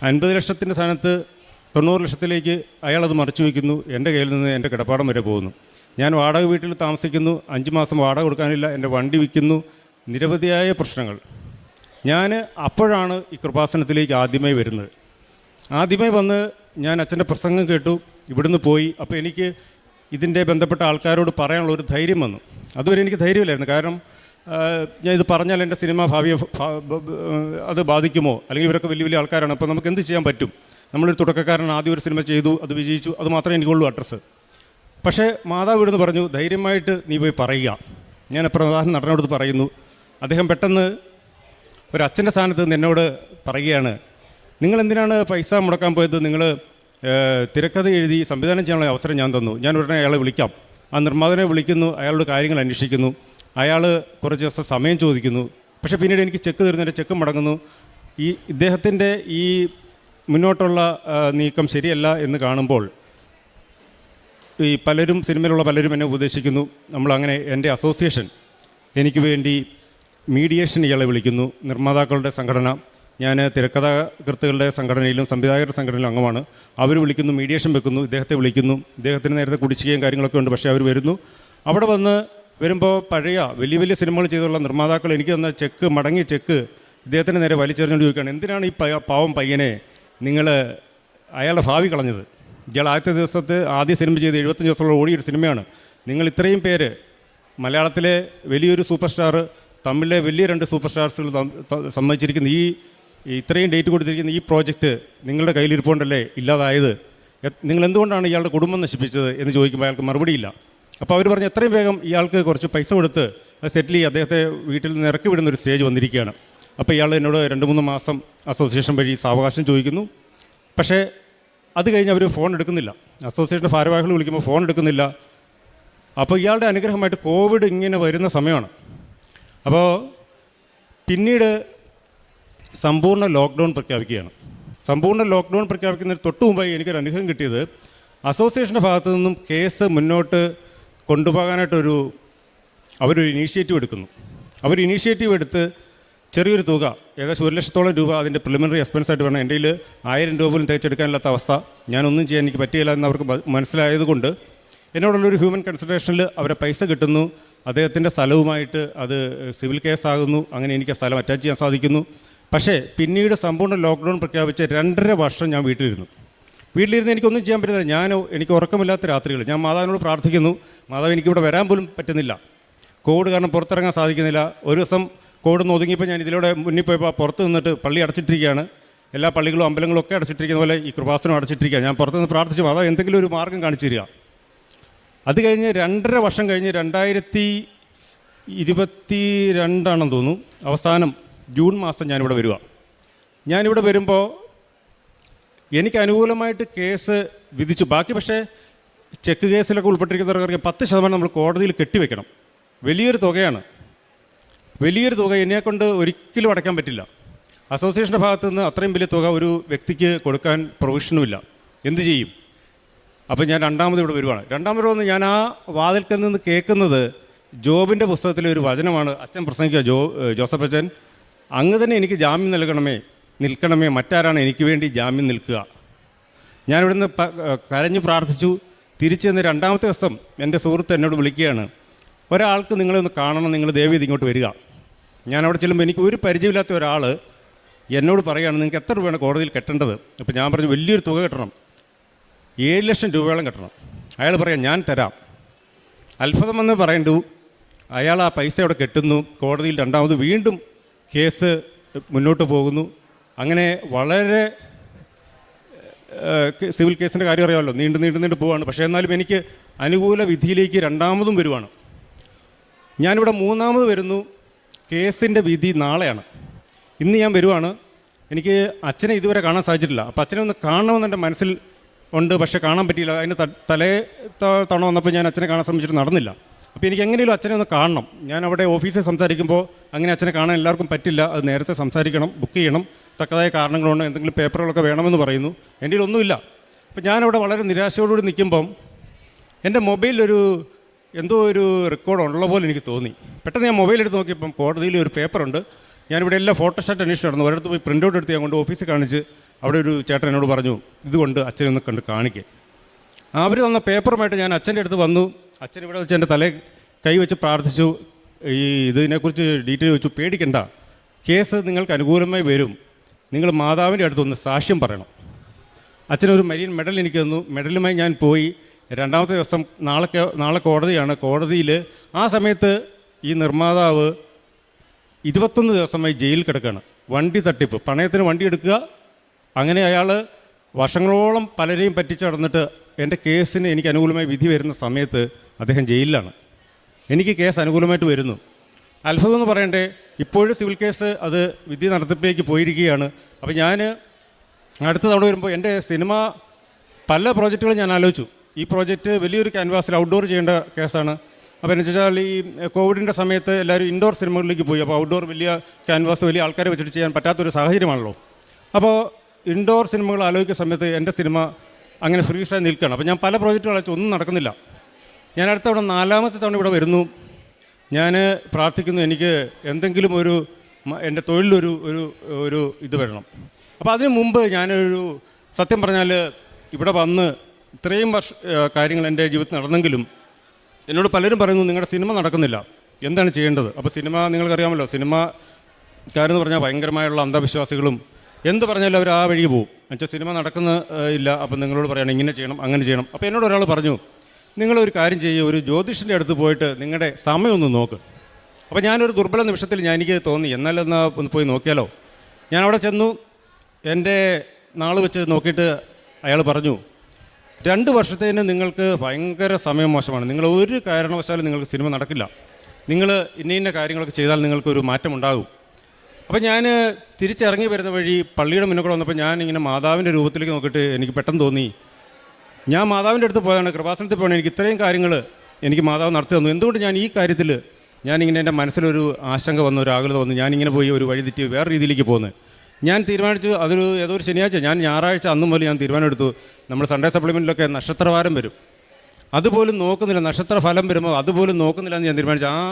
50 ലക്ഷത്തിൻ്റെ സ്ഥാനത്ത് 90 ലക്ഷത്തിലേക്ക് അയാളത് മറിച്ച് വയ്ക്കുന്നു. എൻ്റെ കയ്യിൽ നിന്ന് എൻ്റെ കിടപ്പാടം വരെ പോകുന്നു. ഞാൻ വാടക വീട്ടിൽ താമസിക്കുന്നു. 5 മാസം വാടക കൊടുക്കാനില്ല. എൻ്റെ വണ്ടി വിൽക്കുന്നു. നിരവധിയായ പ്രശ്നങ്ങൾ. ഞാൻ അപ്പോഴാണ് ഈ കൃപാസനത്തിലേക്ക് ആദ്യമായി വരുന്നത്. ആദ്യമായി വന്ന് ഞാൻ അച്ഛൻ്റെ പ്രസംഗം കേട്ടു. ഇവിടുന്ന് പോയി. അപ്പോൾ എനിക്ക് ഇതിൻ്റെ ബന്ധപ്പെട്ട ആൾക്കാരോട് പറയാനുള്ള ഒരു ധൈര്യം വന്നു. അതുവരെ എനിക്ക് ധൈര്യമില്ലായിരുന്നു. കാരണം ഞാൻ ഇത് പറഞ്ഞാൽ എൻ്റെ സിനിമ ഭാവിയെ അത് ബാധിക്കുമോ, അല്ലെങ്കിൽ ഇവരൊക്കെ വലിയ വലിയ ആൾക്കാരാണ്, അപ്പോൾ നമുക്ക് എന്ത് ചെയ്യാൻ പറ്റും. നമ്മളൊരു തുടക്കക്കാരൻ ആദ്യം ഒരു സിനിമ ചെയ്തു, അത് വിജയിച്ചു, അത് മാത്രമേ എനിക്കുള്ളൂ അഡ്രസ്സ്. പക്ഷേ മാതാവ് ഇവിടുന്ന് പറഞ്ഞു, ധൈര്യമായിട്ട് നീ പോയി പറയുക. ഞാൻ പ്രധാന നടനോട് പറയുന്നു. അദ്ദേഹം പെട്ടെന്ന് ഒരു അച്ഛൻ്റെ സ്ഥാനത്ത് നിന്ന് എന്നോട് പറയുകയാണ്, നിങ്ങളെന്തിനാണ് പൈസ മുടക്കാൻ പോയത്, നിങ്ങൾ തിരക്കഥ എഴുതി സംവിധാനം ചെയ്യാനുള്ള അവസരം ഞാൻ തന്നു. ഞാൻ ഉടനെ അയാളെ വിളിക്കാം. ആ നിർമ്മാതാവിനെ വിളിക്കുന്നു. അയാളുടെ കാര്യങ്ങൾ അന്വേഷിക്കുന്നു. അയാൾ കുറച്ച് ദിവസം സമയം ചോദിക്കുന്നു. പക്ഷേ പിന്നീട് എനിക്ക് ചെക്ക് തരുന്നതിൻ്റെ ചെക്ക് മടങ്ങുന്നു. ഇദ്ദേഹത്തിൻ്റെ ഈ മുന്നോട്ടുള്ള നീക്കം ശരിയല്ല എന്ന് കാണുമ്പോൾ ഈ സിനിമയിലുള്ള പലരും എന്നെ ഉപദേശിക്കുന്നു. നമ്മളങ്ങനെ എൻ്റെ അസോസിയേഷൻ എനിക്ക് വേണ്ടി മീഡിയേഷൻ ഇയാളെ വിളിക്കുന്നു. നിർമ്മാതാക്കളുടെ സംഘടന, ഞാൻ തിരക്കഥാകൃത്തുക്കളുടെ സംഘടനയിലും സംവിധായകരുടെ സംഘടനയിലും അംഗമാണ്. അവർ വിളിക്കുന്നു, മീഡിയേഷൻ വെക്കുന്നു, ഇദ്ദേഹത്തെ വിളിക്കുന്നു. ഇദ്ദേഹത്തിന് നേരത്തെ കുടിശ്ശികയും കാര്യങ്ങളൊക്കെ ഉണ്ട്. പക്ഷേ അവർ വരുന്നു. അവിടെ വരുമ്പോൾ പഴയ വലിയ വലിയ സിനിമകൾ ചെയ്തുള്ള നിർമ്മാതാക്കൾ എനിക്ക് തന്ന ചെക്ക്, മടങ്ങിയ ചെക്ക് ഇദ്ദേഹത്തിന് നേരെ വലിച്ചെറിഞ്ഞുകൊണ്ട് ചോദിക്കുകയാണ്, എന്തിനാണ് ഈ പാവം പയ്യനെ നിങ്ങൾ അയാളുടെ ഭാവി കളഞ്ഞത്? ഇയാൾ ആദ്യ സിനിമ ചെയ്ത് 75 ദിവസമുള്ള ഓടിയൊരു സിനിമയാണ്. നിങ്ങൾ ഇത്രയും പേര്, മലയാളത്തിലെ വലിയൊരു സൂപ്പർ സ്റ്റാർ, തമിഴിലെ വലിയ 2 സൂപ്പർ സ്റ്റാർസുകൾ സമ്മതിച്ചിരിക്കുന്ന ഇത്രയും ഡേറ്റ് കൊടുത്തിരിക്കുന്ന ഈ പ്രോജക്റ്റ് നിങ്ങളുടെ കയ്യിലിരിപ്പുണ്ടല്ലേ ഇല്ലാതായത്? നിങ്ങൾ എന്തുകൊണ്ടാണ് ഇയാളുടെ കുടുംബം നശിപ്പിച്ചത് എന്ന് ചോദിക്കുമ്പോൾ അയാൾക്ക് മറുപടിയില്ല. അപ്പോൾ അവർ പറഞ്ഞ് എത്രയും വേഗം ഇയാൾക്ക് കുറച്ച് പൈസ കൊടുത്ത് അത് സെറ്റിൽ ചെയ്ത് അദ്ദേഹത്തെ വീട്ടിൽ നിന്ന് ഇറക്കി വിടുന്നൊരു സ്റ്റേജ് വന്നിരിക്കുകയാണ്. അപ്പോൾ ഇയാൾ എന്നോട് 2-3 മാസം അസോസിയേഷൻ വഴി സാവകാശം ചോദിക്കുന്നു. പക്ഷേ അത് കഴിഞ്ഞ് അവർ ഫോൺ എടുക്കുന്നില്ല. അസോസിയേഷൻ്റെ ഭാരവാഹികൾ വിളിക്കുമ്പോൾ ഫോൺ എടുക്കുന്നില്ല. അപ്പോൾ ഇയാളുടെ അനുഗ്രഹമായിട്ട് കോവിഡ് ഇങ്ങനെ വരുന്ന സമയമാണ്. അപ്പോൾ പിന്നീട് സമ്പൂർണ്ണ ലോക്ക്ഡൗൺ പ്രഖ്യാപിക്കുകയാണ്. സമ്പൂർണ്ണ ലോക്ക്ഡൗൺ പ്രഖ്യാപിക്കുന്നതിന് തൊട്ട് മുമ്പായി എനിക്കൊരു അനുഗ്രഹം കിട്ടിയത്, അസോസിയേഷൻ്റെ ഭാഗത്തു നിന്നും കേസ് മുന്നോട്ട് കൊണ്ടുപോകാനായിട്ടൊരു അവരൊരു ഇനീഷ്യേറ്റീവ് എടുക്കുന്നു. അവർ ഇനീഷ്യേറ്റീവ് എടുത്ത് ചെറിയൊരു തുക, ഏകദേശം 1 ലക്ഷത്തോളം രൂപ അതിൻ്റെ പ്രിലിമിനറി എക്സ്പെൻസായിട്ട് വേണം. എൻ്റെ കയ്യിൽ 1000 രൂപ പോലും തികച്ചെടുക്കാനില്ലാത്ത അവസ്ഥ, ഞാനൊന്നും ചെയ്യാൻ എനിക്ക് പറ്റിയില്ല എന്ന് അവർക്ക് മനസ്സിലായതുകൊണ്ട് എന്നോടുള്ളൊരു ഹ്യൂമൻ കൺസിഡറേഷനിൽ അവരെ പൈസ കിട്ടുന്നു. അദ്ദേഹത്തിൻ്റെ സ്ഥലവുമായിട്ട് അത് സിവിൽ കേസാകുന്നു. അങ്ങനെ എനിക്ക് ആ സ്ഥലം അറ്റാച്ച് ചെയ്യാൻ സാധിക്കുന്നു. പക്ഷേ പിന്നീട് സമ്പൂർണ്ണ ലോക്ക്ഡൗൺ പ്രഖ്യാപിച്ച് 2.5 വർഷം ഞാൻ വീട്ടിലിരുന്ന് എനിക്കൊന്നും ചെയ്യാൻ പറ്റുന്നില്ല. എനിക്ക് ഉറക്കമില്ലാത്ത രാത്രികൾ ഞാൻ മാതാവിനോട് പ്രാർത്ഥിക്കുന്നു. മാതാവ് എനിക്കിവിടെ വരാൻ പോലും പറ്റുന്നില്ല. കോവിഡ് കാരണം പുറത്തിറങ്ങാൻ സാധിക്കുന്നില്ല. ഒരു ദിവസം കോവിഡ് ഒന്ന് ഒതുങ്ങിയപ്പോൾ ഞാൻ ഇതിലൂടെ മുന്നിൽ പോയപ്പോൾ പുറത്ത് നിന്നിട്ട് പള്ളി അടച്ചിട്ടിരിക്കുകയാണ്. എല്ലാ പള്ളികളും അമ്പലങ്ങളും ഒക്കെ അടച്ചിട്ടിരിക്കുന്ന പോലെ ഈ കൃപാസനം അടച്ചിട്ടിരിക്കുക. ഞാൻ പുറത്തുനിന്ന് പ്രാർത്ഥിച്ചു, മാതാവ് എന്തെങ്കിലും ഒരു മാർഗ്ഗം കാണിച്ചു തരിക. അത് കഴിഞ്ഞ് 2.5 വർഷം കഴിഞ്ഞ് 2022 തോന്നുന്നു അവസാനം ജൂൺ മാസം ഞാനിവിടെ വരിക. ഞാനിവിടെ വരുമ്പോൾ എനിക്ക് അനുകൂലമായിട്ട് കേസ് വിധിച്ചു. ബാക്കി പക്ഷേ ചെക്ക് കേസിലൊക്കെ ഉൾപ്പെട്ടിരിക്കുന്നവർക്ക് 10% നമ്മൾ കോടതിയിൽ കെട്ടിവെക്കണം. വലിയൊരു തുകയാണ്. വലിയൊരു തുക എന്നെക്കൊണ്ട് ഒരിക്കലും അടയ്ക്കാൻ പറ്റില്ല. അസോസിയേഷൻ്റെ ഭാഗത്തു നിന്ന് അത്രയും വലിയ തുക ഒരു വ്യക്തിക്ക് കൊടുക്കാൻ പ്രൊവിഷനുമില്ല. എന്ത് ചെയ്യും? അപ്പോൾ ഞാൻ രണ്ടാമത് ഇവിടെ വരുവാണ്. രണ്ടാമത് വന്ന് ഞാൻ ആ വാതിൽക്കൽ നിന്ന് കേൾക്കുന്നത് ജോബിൻ്റെ പുസ്തകത്തിലെ ഒരു വചനമാണ്. അച്ഛൻ പ്രസംഗിക്കുക, ജോസഫ് അച്ഛൻ, അങ്ങ് തന്നെ എനിക്ക് ജാമ്യം നിൽക്കണമേ, മറ്റാരാണ് എനിക്ക് വേണ്ടി ജാമ്യം നിൽക്കുക. ഞാനിവിടുന്ന് കരഞ്ഞ് പ്രാർത്ഥിച്ചു. തിരിച്ച് ചെന്ന് 2ാമത്തെ ദിവസം എൻ്റെ സുഹൃത്ത് എന്നോട് വിളിക്കുകയാണ്, ഒരാൾക്ക് നിങ്ങളൊന്ന് കാണണം, നിങ്ങൾ ദയവേദി ഇങ്ങോട്ട് വരിക. ഞാനവിടെ ചെല്ലുമ്പോൾ എനിക്ക് ഒരു പരിചയമില്ലാത്ത ഒരാൾ എന്നോട് പറയുകയാണ്, നിങ്ങൾക്ക് എത്ര രൂപയാണ് കോടതിയിൽ കെട്ടേണ്ടത്? അപ്പോൾ ഞാൻ പറഞ്ഞു, വലിയൊരു തുക കെട്ടണം, 7 ലക്ഷം രൂപയോളം കെട്ടണം. അയാൾ പറയാം, ഞാൻ തരാം. അത്ഭുതമെന്ന് പറയണ്ടു. അയാൾ ആ പൈസ അവിടെ കെട്ടുന്നു. കോടതിയിൽ 2ാമത് വീണ്ടും കേസ് മുന്നോട്ട് പോകുന്നു. അങ്ങനെ വളരെ സിവിൽ കേസിൻ്റെ കാര്യം അറിയാമല്ലോ, നീണ്ടു പോവാണ്. പക്ഷേ എന്നാലും എനിക്ക് അനുകൂല വിധിയിലേക്ക് 2ാമതും വരുവാണ്. ഞാനിവിടെ 3ാമത് വരുന്നു. കേസിൻ്റെ വിധി നാളെയാണ്. ഇന്ന് ഞാൻ വരുവാണ്. എനിക്ക് അച്ഛനെ ഇതുവരെ കാണാൻ സാധിച്ചിട്ടില്ല. അപ്പോൾ അച്ഛനെ ഒന്ന് കാണണമെന്ന് എൻ്റെ മനസ്സിൽ ഉണ്ട്, പക്ഷേ കാണാൻ പറ്റിയില്ല. അതിന് തവണ വന്നപ്പോൾ ഞാൻ അച്ഛനെ കാണാൻ ശ്രമിച്ചിട്ട് നടന്നില്ല. അപ്പോൾ എനിക്ക് എങ്ങനെയും അച്ഛനെ ഒന്ന് കാണണം. ഞാൻ അവിടെ ഓഫീസിൽ സംസാരിക്കുമ്പോൾ അങ്ങനെ അച്ഛനെ കാണാൻ എല്ലാവർക്കും പറ്റില്ല, അത് നേരത്തെ സംസാരിക്കണം, ബുക്ക് ചെയ്യണം, തക്കതായ കാരണങ്ങളുണ്ട്, എന്തെങ്കിലും പേപ്പറുകളൊക്കെ വേണമെന്ന് പറയുന്നു. എൻ്റെ ഒന്നുമില്ല. അപ്പോൾ ഞാനവിടെ വളരെ നിരാശയോടുകൂടി നിൽക്കുമ്പം എൻ്റെ മൊബൈലിലൊരു എന്തോ ഒരു റെക്കോർഡ് ഉള്ള പോലെ എനിക്ക് തോന്നി. പെട്ടെന്ന് ഞാൻ മൊബൈൽ എടുത്ത് നോക്കിയപ്പം കോടതിയിൽ ഒരു പേപ്പറുണ്ട്. ഞാനിവിടെ എല്ലാം ഫോട്ടോസ്റ്റാറ്റ് അന്വേഷിച്ച് നടന്നു. ഒരിടത്ത് പോയി പ്രിൻ്റ് ഔട്ട് എടുത്ത് ഞാൻ കൊണ്ട് ഓഫീസിൽ കാണിച്ച് അവിടെ ഒരു ചേട്ടൻ എന്നോട് പറഞ്ഞു, ഇതുകൊണ്ട് അച്ഛനെ ഒന്ന് കണ്ട് കാണിക്കുക. അവർ തന്ന പേപ്പറുമായിട്ട് ഞാൻ അച്ഛൻ്റെ അടുത്ത് വന്നു. അച്ഛൻ ഇവിടെ വെച്ച് എൻ്റെ തലയിൽ കൈവച്ച് പ്രാർത്ഥിച്ചു. ഇതിനെക്കുറിച്ച് ഡീറ്റെയിൽ വെച്ചു. പേടിക്കണ്ട, കേസ് നിങ്ങൾക്ക് അനുകൂലമായി വരും. നിങ്ങൾ മാതാവിൻ്റെ അടുത്തൊന്ന് സാക്ഷ്യം പറയണം. അച്ഛനൊരു മരീൻ മെഡൽ എനിക്ക് തന്നു. മെഡലുമായി ഞാൻ പോയി. 2ാമത്തെ ദിവസം നാളെ കോടതിയാണ്. കോടതിയിൽ ആ സമയത്ത് ഈ നിർമ്മാതാവ് 21 ദിവസമായി ജയിലിൽ കിടക്കുകയാണ്. വണ്ടി തട്ടിപ്പ്, പണയത്തിന് വണ്ടി എടുക്കുക, അങ്ങനെ അയാൾ വർഷങ്ങളോളം പലരെയും പറ്റിച്ച് നടന്നിട്ട് എൻ്റെ കേസിന് എനിക്ക് അനുകൂലമായി വിധി വരുന്ന സമയത്ത് അദ്ദേഹം ജയിലിലാണ്. എനിക്ക് കേസ് അനുകൂലമായിട്ട് വരുന്നു. അത്ഭുതം എന്ന് പറയണ്ടേ, ഇപ്പോഴും സിവിൽ കേസ് അത് വിധി നടത്തിപ്പിലേക്ക് പോയിരിക്കുകയാണ്. അപ്പോൾ ഞാൻ അടുത്ത തവണ വരുമ്പോൾ എൻ്റെ സിനിമ പല പ്രോജക്റ്റുകളും ഞാൻ ആലോചിച്ചു. ഈ പ്രോജക്റ്റ് വലിയൊരു ക്യാൻവാസിൽ ഔട്ട്ഡോർ ചെയ്യേണ്ട കേസാണ്. അപ്പോൾ എന്ന് വെച്ചാൽ ഈ കോവിഡിൻ്റെ സമയത്ത് എല്ലാവരും ഇൻഡോർ സിനിമകളിലേക്ക് പോയി. അപ്പോൾ ഔട്ട്ഡോർ വലിയ ക്യാൻവാസ് വലിയ ആൾക്കാരെ വെച്ചിട്ട് ചെയ്യാൻ പറ്റാത്തൊരു സാഹചര്യമാണല്ലോ. അപ്പോൾ ഇൻഡോർ സിനിമകൾ ആലോചിക്കുന്ന സമയത്ത് എൻ്റെ സിനിമ അങ്ങനെ ഫ്രീസായി നിൽക്കുകയാണ്. അപ്പോൾ ഞാൻ പല പ്രോജക്റ്റുകൾ അയച്ചു, ഒന്നും നടക്കുന്നില്ല. ഞാൻ അടുത്ത തവണ 4ാമത്തെ തവണ ഇവിടെ വരുന്നു. ഞാൻ പ്രാർത്ഥിക്കുന്നു, എനിക്ക് എന്തെങ്കിലും എൻ്റെ തൊഴിലൊരു ഒരു ഇത് വരണം. അപ്പോൾ അതിന് മുമ്പ് ഞാനൊരു സത്യം പറഞ്ഞാൽ ഇവിടെ വന്ന് ഇത്രയും കാര്യങ്ങൾ എൻ്റെ ജീവിതത്തിൽ നടന്നെങ്കിലും എന്നോട് പലരും പറയുന്നു, നിങ്ങളുടെ സിനിമ നടക്കുന്നില്ല, എന്താണ് ചെയ്യേണ്ടത്? അപ്പോൾ സിനിമ നിങ്ങൾക്കറിയാമല്ലോ, സിനിമക്കാരെന്ന് പറഞ്ഞാൽ ഭയങ്കരമായുള്ള അന്ധവിശ്വാസികളും എന്ത് പറഞ്ഞാലും അവർ ആ വഴി പോകും. എന്നുവെച്ചാൽ സിനിമ ഇല്ല. അപ്പം നിങ്ങളോട് പറയണം ഇങ്ങനെ ചെയ്യണം, അങ്ങനെ ചെയ്യണം. അപ്പോൾ എന്നോട് ഒരാൾ പറഞ്ഞു, നിങ്ങളൊരു കാര്യം ചെയ്യുക, ഒരു ജ്യോതിഷൻ്റെ അടുത്ത് പോയിട്ട് നിങ്ങളുടെ സമയം ഒന്ന് നോക്ക്. അപ്പോൾ ഞാനൊരു ദുർബല നിമിഷത്തിൽ എനിക്ക് തോന്നി, എന്നാലൊന്ന് ഒന്ന് പോയി നോക്കിയാലോ. ഞാൻ അവിടെ ചെന്നു. എൻ്റെ നാൾ വെച്ച് നോക്കിയിട്ട് അയാൾ പറഞ്ഞു, 2 വർഷത്തേന് നിങ്ങൾക്ക് ഭയങ്കര സമയം മോശമാണ്, നിങ്ങൾ ഒരു കാരണവശാലും നിങ്ങൾക്ക് സിനിമ നടക്കില്ല, നിങ്ങൾ ഇന്ന കാര്യങ്ങളൊക്കെ ചെയ്താൽ നിങ്ങൾക്കൊരു മാറ്റം ഉണ്ടാകും. അപ്പോൾ ഞാൻ തിരിച്ചിറങ്ങി വരുന്ന വഴി പള്ളിയുടെ മുന്നിൽ കൂടെ വന്നപ്പോൾ ഞാൻ ഇങ്ങനെ മാതാവിൻ്റെ രൂപത്തിലേക്ക് നോക്കിയിട്ട് എനിക്ക് പെട്ടെന്ന് തോന്നി, ഞാൻ മാതാവിൻ്റെ അടുത്ത് പോയതാണ്, കൃപാസനത്തിൽ പോകണം, എനിക്ക് ഇത്രയും കാര്യങ്ങൾ എനിക്ക് മാതാവ് നടത്തി തന്നു, എന്തുകൊണ്ട് ഞാൻ ഈ കാര്യത്തിൽ ഞാനിങ്ങനെ എൻ്റെ മനസ്സിലൊരു ആശങ്ക വന്നു, ഒരു ആകുലത വന്നു, ഞാനിങ്ങനെ പോയി ഒരു വഴി തെറ്റി വേറെ രീതിയിലേക്ക് പോകുന്നത്. ഞാൻ തീരുമാനിച്ചു, ഏതോ ഒരു ശനിയാഴ്ച, ഞാൻ ഞായറാഴ്ച അന്ന് മുതൽ ഞാൻ തീരുമാനമെടുത്തു, നമ്മൾ സൺഡേ സപ്ലിമെൻറ്റിലൊക്കെ നക്ഷത്രവാരം വരും, അതുപോലും നോക്കുന്നില്ല, നക്ഷത്ര ഫലം വരുമ്പോൾ അതുപോലും നോക്കുന്നില്ല എന്ന് ഞാൻ തീരുമാനിച്ചു. ആ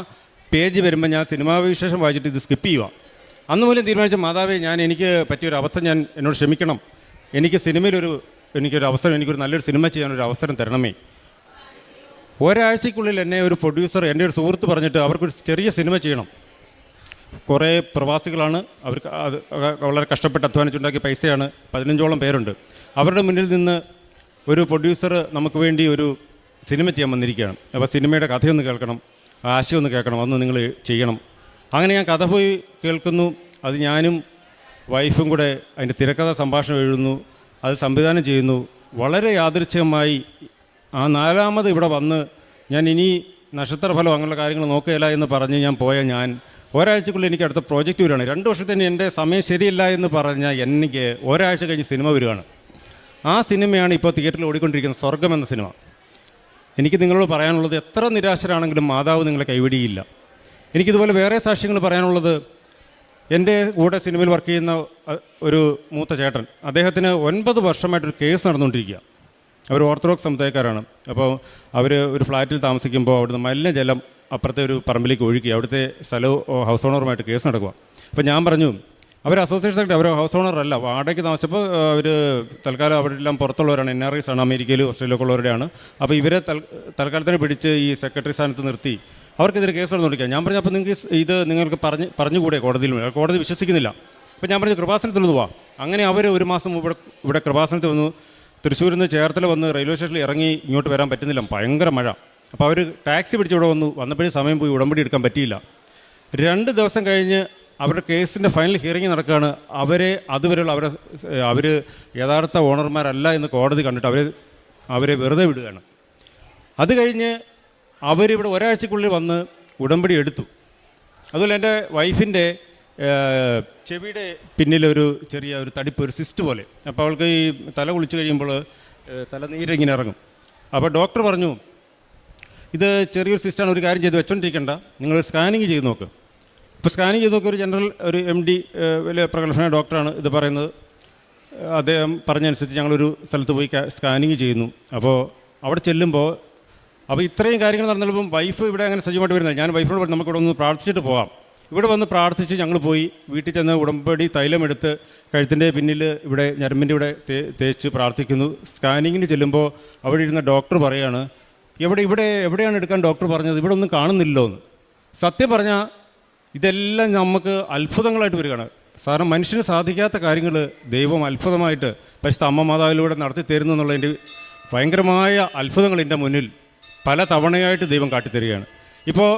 പേജ് വരുമ്പോൾ ഞാൻ സിനിമാ വിശേഷം വായിച്ചിട്ട് ഇത് സ്കിപ്പ് ചെയ്യുക. അന്ന് പോലും തീരുമാനിച്ച, മാതാവേ, എനിക്ക് പറ്റിയൊരു അബദ്ധം, എന്നോട് ക്ഷമിക്കണം, എനിക്ക് എനിക്കൊരു അവസരം, എനിക്കൊരു നല്ലൊരു സിനിമ ചെയ്യാനൊരു അവസരം തരണമേ. ഒരാഴ്ചയ്ക്കുള്ളിൽ എന്നെ ഒരു പ്രൊഡ്യൂസർ, എൻ്റെ ഒരു സുഹൃത്ത് പറഞ്ഞിട്ട് അവർക്കൊരു ചെറിയ സിനിമ ചെയ്യണം, കുറേ പ്രവാസികളാണ്. അവർക്ക് അത് വളരെ കഷ്ടപ്പെട്ട് അധ്വാനിച്ചുണ്ടാക്കിയ പൈസയാണ്. 15ഓളം പേരുണ്ട്. അവരുടെ മുന്നിൽ നിന്ന് ഒരു പ്രൊഡ്യൂസർ നമുക്ക് വേണ്ടി ഒരു സിനിമ ചെയ്യാൻ വന്നിരിക്കുകയാണ്. അപ്പോൾ സിനിമയുടെ കഥയൊന്ന് കേൾക്കണം, ആശയമൊന്ന് കേൾക്കണം, അതൊന്ന് നിങ്ങൾ ചെയ്യണം. അങ്ങനെ ഞാൻ കഥ പോയി കേൾക്കുന്നു. അത് ഞാനും വൈഫും കൂടെ അതിൻ്റെ തിരക്കഥ സംഭാഷണം എഴുതുന്നു, അത് സംവിധാനം ചെയ്യുന്നു. വളരെ യാദൃച്ഛികമായി ആ 4ാമത് ഇവിടെ വന്ന് ഞാൻ ഇനി നക്ഷത്രഫലം അങ്ങനെയുള്ള കാര്യങ്ങൾ നോക്കുകയില്ല എന്ന് പറഞ്ഞ് ഞാൻ പോയ ഞാൻ ഒരാഴ്ചക്കുള്ളിൽ എനിക്ക് അടുത്ത പ്രോജക്റ്റ് വരികയാണ്. 2 വർഷത്തിന് എൻ്റെ സമയം ശരിയില്ല എന്ന് പറഞ്ഞാൽ എനിക്ക് ഒരാഴ്ച കഴിഞ്ഞ് സിനിമ വരികയാണ്. ആ സിനിമയാണ് ഇപ്പോൾ തിയേറ്ററിൽ ഓടിക്കൊണ്ടിരിക്കുന്ന സ്വർഗം എന്ന സിനിമ. എനിക്ക് നിങ്ങളോട് പറയാനുള്ളത്, എത്ര നിരാശരാണെങ്കിലും മാതാവ് നിങ്ങളെ കൈവിടിയില്ല. എനിക്കിതുപോലെ വേറെ സാക്ഷ്യങ്ങൾ പറയാനുള്ളത്, എൻ്റെ കൂടെ സിനിമയിൽ വർക്ക് ചെയ്യുന്ന ഒരു മൂത്ത ചേട്ടൻ, അദ്ദേഹത്തിന് 9 വർഷമായിട്ടൊരു കേസ് നടന്നുകൊണ്ടിരിക്കുക. അവർ ഓർത്തഡോക്സ് സമുദായക്കാരാണ്. അപ്പോൾ അവർ ഒരു ഫ്ലാറ്റിൽ താമസിക്കുമ്പോൾ അവിടുന്ന് മലിനജലം അപ്പുറത്തെ ഒരു പറമ്പിലേക്ക് ഒഴുക്കി. അവിടുത്തെ സ്ഥലവും ഹൗസ് ഓണറുമായിട്ട് കേസ് നടക്കുക. അപ്പോൾ ഞാൻ പറഞ്ഞു, അവർ അസോസിയേഷൻ സെക്രട്ടറി, അവർ ഹൗസ് ഓണറല്ല, വാടകയ്ക്ക് താമസിച്ചപ്പോൾ അവർ തൽക്കാലം അവരെല്ലാം പുറത്തുള്ളവരാണ്, NRIs ആണ്, അമേരിക്കയിലും ഓസ്ട്രേലിയയിലൊക്കെ ഉള്ളവരുടെയാണ്. അപ്പോൾ ഇവരെ തൽക്കാലത്തിന് പിടിച്ച് ഈ സെക്രട്ടറി സ്ഥാനത്ത് നിർത്തി അവർക്കെതിരെ കേസ് നടന്നുകൊണ്ടിരിക്കുക. ഞാൻ പറഞ്ഞു, അപ്പോൾ നിങ്ങൾക്ക് പറഞ്ഞുകൂടെ കോടതിയിൽ? കോടതി വിശ്വസിക്കുന്നില്ല. അപ്പോൾ ഞാൻ പറഞ്ഞു, കൃപാസനത്തിൽ പോവാം. അങ്ങനെ അവർ 1 മാസം ഇവിടെ കൃപാസനത്തിൽ വന്നു. തൃശ്ശൂരിൽ നിന്ന് ചേർത്തല വന്ന് റെയിൽവേ സ്റ്റേഷനിൽ ഇറങ്ങി ഇങ്ങോട്ട് വരാൻ പറ്റുന്നില്ല, ഭയങ്കര മഴ. അപ്പോൾ അവർ ടാക്സി പിടിച്ച് ഇവിടെ വന്നപ്പോഴേ സമയം പോയി, ഉടമ്പടി എടുക്കാൻ പറ്റിയില്ല. 2 ദിവസം കഴിഞ്ഞ് അവരുടെ കേസിൻ്റെ ഫൈനൽ ഹിയറിംഗ് നടക്കുകയാണ്. അതുവരെയുള്ള അവർ യഥാർത്ഥ ഓണർമാരല്ല എന്ന് കോടതി കണ്ടിട്ട് അവരെ വെറുതെ വിടുകയാണ്. അത് കഴിഞ്ഞ് അവരിവിടെ ഒരാഴ്ചക്കുള്ളിൽ വന്ന് ഉടമ്പടി എടുത്തു. അതുപോലെ എൻ്റെ വൈഫിൻ്റെ ചെവിയുടെ പിന്നിലൊരു ചെറിയ ഒരു തടിപ്പ്, ഒരു സിസ്റ്റ് പോലെ. അപ്പോൾ അവൾക്ക് ഈ തല കുളിച്ച് കഴിയുമ്പോൾ തലനീരിങ്ങനെ ഇറങ്ങും. അപ്പോൾ ഡോക്ടർ പറഞ്ഞു, ഇത് ചെറിയൊരു സിസ്റ്റാണ്, ഒരു കാര്യം ചെയ്ത് വെച്ചോണ്ടിരിക്കേണ്ട, നിങ്ങൾ സ്കാനിങ് ചെയ്ത് നോക്ക്. ഇപ്പോൾ സ്കാനിങ് ചെയ്ത് നോക്കി, ഒരു ജനറൽ ഒരു MD വലിയ പ്രഗത്ഭനായ ഡോക്ടറാണ് ഇത് പറയുന്നത്. അദ്ദേഹം പറഞ്ഞനുസരിച്ച് ഞങ്ങളൊരു സ്ഥലത്ത് പോയി സ്കാനിങ് ചെയ്യുന്നു. അപ്പോൾ അവിടെ ചെല്ലുമ്പോൾ ഇത്രയും കാര്യങ്ങൾ നടന്നപ്പോൾ വൈഫ് ഇവിടെ അങ്ങനെ സജീവമായിട്ട് വരുന്നില്ല. ഞാൻ വൈഫിനോട് പറഞ്ഞു, നമുക്കിവിടെ ഒന്ന് പ്രാർത്ഥിച്ചിട്ട് പോകാം. ഇവിടെ വന്ന് പ്രാർത്ഥിച്ച് ഞങ്ങൾ പോയി. വീട്ടിൽ ചെന്ന് ഉടമ്പടി തൈലമെടുത്ത് കഴുത്തിൻ്റെ പിന്നിൽ ഇവിടെ ഞരമ്പിൻ്റെ ഇവിടെ തേച്ച് പ്രാർത്ഥിക്കുന്നു. സ്കാനിങ്ങിന് ചെല്ലുമ്പോൾ അവിടെ ഇരുന്ന ഡോക്ടർ പറയുകയാണ്, എവിടെയാണ് എടുക്കാൻ ഡോക്ടർ പറഞ്ഞത്? ഇവിടെ ഒന്നും കാണുന്നില്ലോ എന്ന്. സത്യം പറഞ്ഞാൽ ഇതെല്ലാം നമുക്ക് അത്ഭുതങ്ങളായിട്ട് വരികയാണ്. കാരണം മനുഷ്യന് സാധിക്കാത്ത കാര്യങ്ങൾ ദൈവം അത്ഭുതമായിട്ട് പരിശുദ്ധ അമ്മ മാതാവിലൂടെ നടത്തി തരുന്നു എന്നുള്ളതിൻ്റെ ഭയങ്കരമായ അത്ഭുതങ്ങൾ എൻ്റെ മുന്നിൽ പല തവണയായിട്ട് ദൈവം കാട്ടിത്തരികയാണ്. ഇപ്പോൾ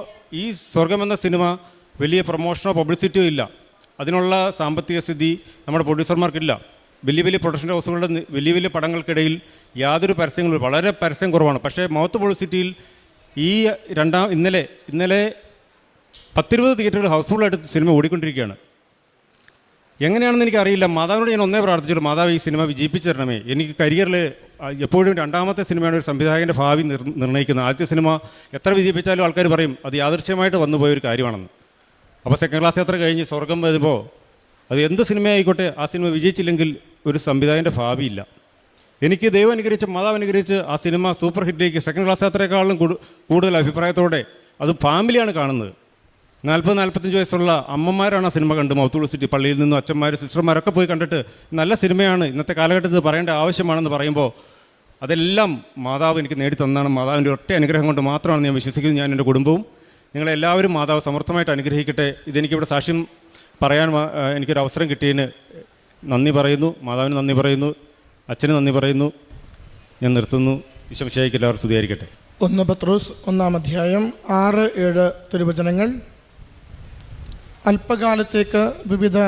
ഈ സ്വർഗം എന്ന സിനിമ വലിയ പ്രൊമോഷനോ പബ്ലിസിറ്റിയോ ഇല്ല. അതിനുള്ള സാമ്പത്തിക സ്ഥിതി നമ്മുടെ പ്രൊഡ്യൂസർമാർക്കില്ല. വലിയ പ്രൊഡക്ഷൻ ഹൗസുകളുടെ വലിയ പടങ്ങൾക്കിടയിൽ യാതൊരു പരസ്യങ്ങളും, വളരെ പരസ്യം കുറവാണ്. പക്ഷേ മൗത്ത് പബ്ലിസിറ്റിയിൽ ഈ ഇന്നലെ 10-20 തിയേറ്ററുകൾ ഹൗസ്ഫുള്ളായിട്ട് സിനിമ ഓടിക്കൊണ്ടിരിക്കുകയാണ്. എങ്ങനെയാണെന്ന് എനിക്കറിയില്ല. മാതാവിനോട് ഞാൻ ഒന്നേ പ്രാർത്ഥിച്ചുള്ളൂ, മാതാവ് ഈ സിനിമ വിജയിപ്പിച്ചു തരണമേ. എനിക്ക് കരിയറിൽ എപ്പോഴും 2ാമത്തെ സിനിമയാണ് ഒരു സംവിധായകൻ്റെ ഭാവി നിർണ്ണയിക്കുന്നത്. ആദ്യത്തെ സിനിമ എത്ര വിജയിപ്പിച്ചാലും ആൾക്കാർ പറയും അത് യാദൃശ്യമായിട്ട് വന്നുപോയൊരു കാര്യമാണെന്ന്. അപ്പോൾ 2nd ക്ലാസ് യാത്ര കഴിഞ്ഞ് സ്വർഗം വരുമ്പോൾ അത് എന്ത് സിനിമയായിക്കോട്ടെ, ആ സിനിമ വിജയിച്ചില്ലെങ്കിൽ ഒരു സംവിധായകൻ്റെ ഭാവിയില്ല. എനിക്ക് ദൈവം അനുഗ്രഹിച്ച്, മാതാവ് അനുഗ്രഹിച്ച് ആ സിനിമ സൂപ്പർ ഹിറ്റിലേക്ക് 2nd ക്ലാസ് യാത്രയെക്കാളും കൂടുതൽ അഭിപ്രായത്തോടെ അത് ഫാമിലിയാണ് കാണുന്നത്. 40-45 വയസ്സുള്ള അമ്മമാരാണ് ആ സിനിമ കണ്ട് മൗത്ത് പബ്ലിസിറ്റി, പള്ളിയിൽ നിന്നും അച്ഛന്മാർ സിസ്റ്റർമാരൊക്കെ പോയി കണ്ടിട്ട് നല്ല സിനിമയാണ്, ഇന്നത്തെ കാലഘട്ടത്തിൽ പറയേണ്ട ആവശ്യമാണെന്ന് പറയുമ്പോൾ അതെല്ലാം മാതാവ് എനിക്ക് നേടിത്തന്നാണ്. മാതാവിൻ്റെ ഒറ്റ അനുഗ്രഹം കൊണ്ട് മാത്രമാണ് ഞാൻ വിശ്വസിക്കുന്നത്. ഞാൻ എൻ്റെ കുടുംബവും നിങ്ങളെല്ലാവരും മാതാവ് സമർത്ഥമായിട്ട് അനുഗ്രഹിക്കട്ടെ. ഇതെനിക്കിവിടെ സാക്ഷ്യം പറയാൻ എനിക്കൊരു അവസരം കിട്ടിയതിന് നന്ദി പറയുന്നു. മാതാവിന് നന്ദി പറയുന്നു, അച്ഛന് നന്ദി പറയുന്നു. ഞാൻ നിർത്തുന്നു. ഈശോമിശിഹായ്ക്ക് എല്ലാവരും സ്തുതിയായിരിക്കട്ടെ. 1 പത്രോസ് 1-ാം അധ്യായം 6-7 തിരുവചനങ്ങൾ. അല്പകാലത്തേക്ക് വിവിധ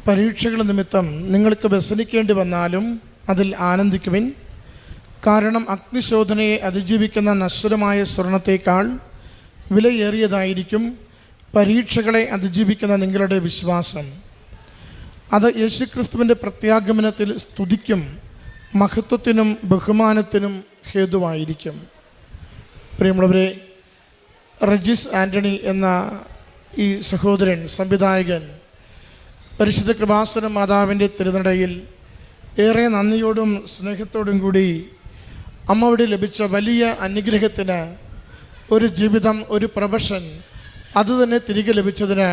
പരീക്ഷകൾ നിമിത്തം നിങ്ങൾക്ക് വ്യസനിക്കേണ്ടി വന്നാലും അതിൽ ആനന്ദിക്കുവിൻ. കാരണം അഗ്നിശോധനയെ അതിജീവിക്കുന്ന നശ്വരമായ സ്വർണത്തേക്കാൾ വിലയേറിയതായിരിക്കും പരീക്ഷകളെ അതിജീവിക്കുന്ന നിങ്ങളുടെ വിശ്വാസം. അത് യേശുക്രിസ്തുവിൻ്റെ പ്രത്യാഗമനത്തിൽ സ്തുതിക്കും മഹത്വത്തിനും ബഹുമാനത്തിനും ഹേതുവായിരിക്കും. പ്രിയമുള്ളവരെ, റജിസ് ആൻ്റണി എന്ന ഈ സഹോദരൻ, സംവിധായകൻ, പരിശുദ്ധ കൃപാസന മാതാവിൻ്റെ തിരുനടയിൽ ഏറെ നന്ദിയോടും സ്നേഹത്തോടും കൂടി അമ്മയുടെ ലഭിച്ച വലിയ അനുഗ്രഹത്തിന്, ഒരു ജീവിതം, ഒരു പ്രൊഫഷൻ അതുതന്നെ തിരികെ ലഭിച്ചതിന്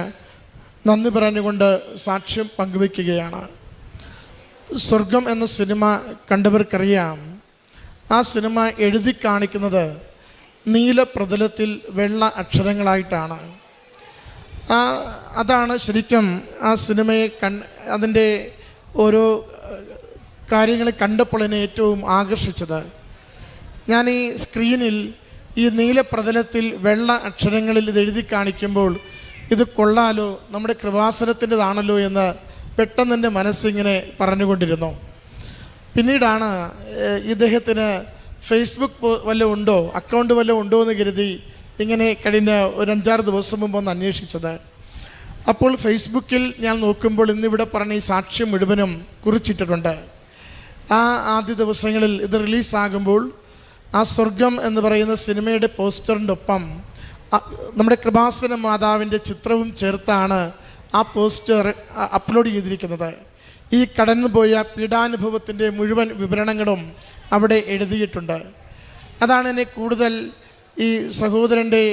നന്ദി പറഞ്ഞുകൊണ്ട് സാക്ഷ്യം പങ്കുവയ്ക്കുകയാണ്. സ്വർഗം എന്ന സിനിമ കണ്ടവർക്കറിയാം, ആ സിനിമ എഴുതി കാണിക്കുന്നത് നീല പ്രതലത്തിൽ വെള്ള അക്ഷരങ്ങളായിട്ടാണ്. അതാണ് ശരിക്കും ആ സിനിമയെ അതിൻ്റെ ഓരോ കാര്യങ്ങൾ കണ്ടപ്പോൾ എന്നെ ഏറ്റവും ആകർഷിച്ചത്. ഞാൻ ഈ സ്ക്രീനിൽ ഈ നീലപ്രതലത്തിൽ വെള്ള അക്ഷരങ്ങളിൽ ഇത് എഴുതി കാണിക്കുമ്പോൾ ഇത് കൊള്ളാലോ, നമ്മുടെ കൃപാസനത്തിൻ്റെതാണല്ലോ എന്ന് പെട്ടെന്ന് എൻ്റെ മനസ്സിങ്ങനെ പറഞ്ഞുകൊണ്ടിരുന്നു. പിന്നീടാണ് ഇദ്ദേഹത്തിന് ഫേസ്ബുക്ക് വല്ലതും ഉണ്ടോ, അക്കൗണ്ട് വല്ലതും ഉണ്ടോ എന്ന് കരുതി ഇങ്ങനെ കഴിഞ്ഞ ഒരു 5-6 ദിവസം മുമ്പ് ഒന്ന് അന്വേഷിച്ചത്. അപ്പോൾ ഫേസ്ബുക്കിൽ ഞാൻ നോക്കുമ്പോൾ ഇന്നിവിടെ പറഞ്ഞ ഈ സാക്ഷ്യം മുഴുവനും കുറിച്ചിട്ടിട്ടുണ്ട്. ആ ആദ്യ ദിവസങ്ങളിൽ ഇത് റിലീസാകുമ്പോൾ ആ സ്വർഗം എന്ന് പറയുന്ന സിനിമയുടെ പോസ്റ്ററിൻ്റെ ഒപ്പം നമ്മുടെ കൃപാസന മാതാവിൻ്റെ ചിത്രവും ചേർത്താണ് ആ പോസ്റ്റർ അപ്ലോഡ് ചെയ്തിരിക്കുന്നത്. ഈ കടന്നുപോയ പീഡാനുഭവത്തിൻ്റെ മുഴുവൻ വിവരണങ്ങളും അവിടെ എഴുതിയിട്ടുണ്ട്. അതാണ് എന്നെ കൂടുതൽ ഈ സഹോദരൻ്റെ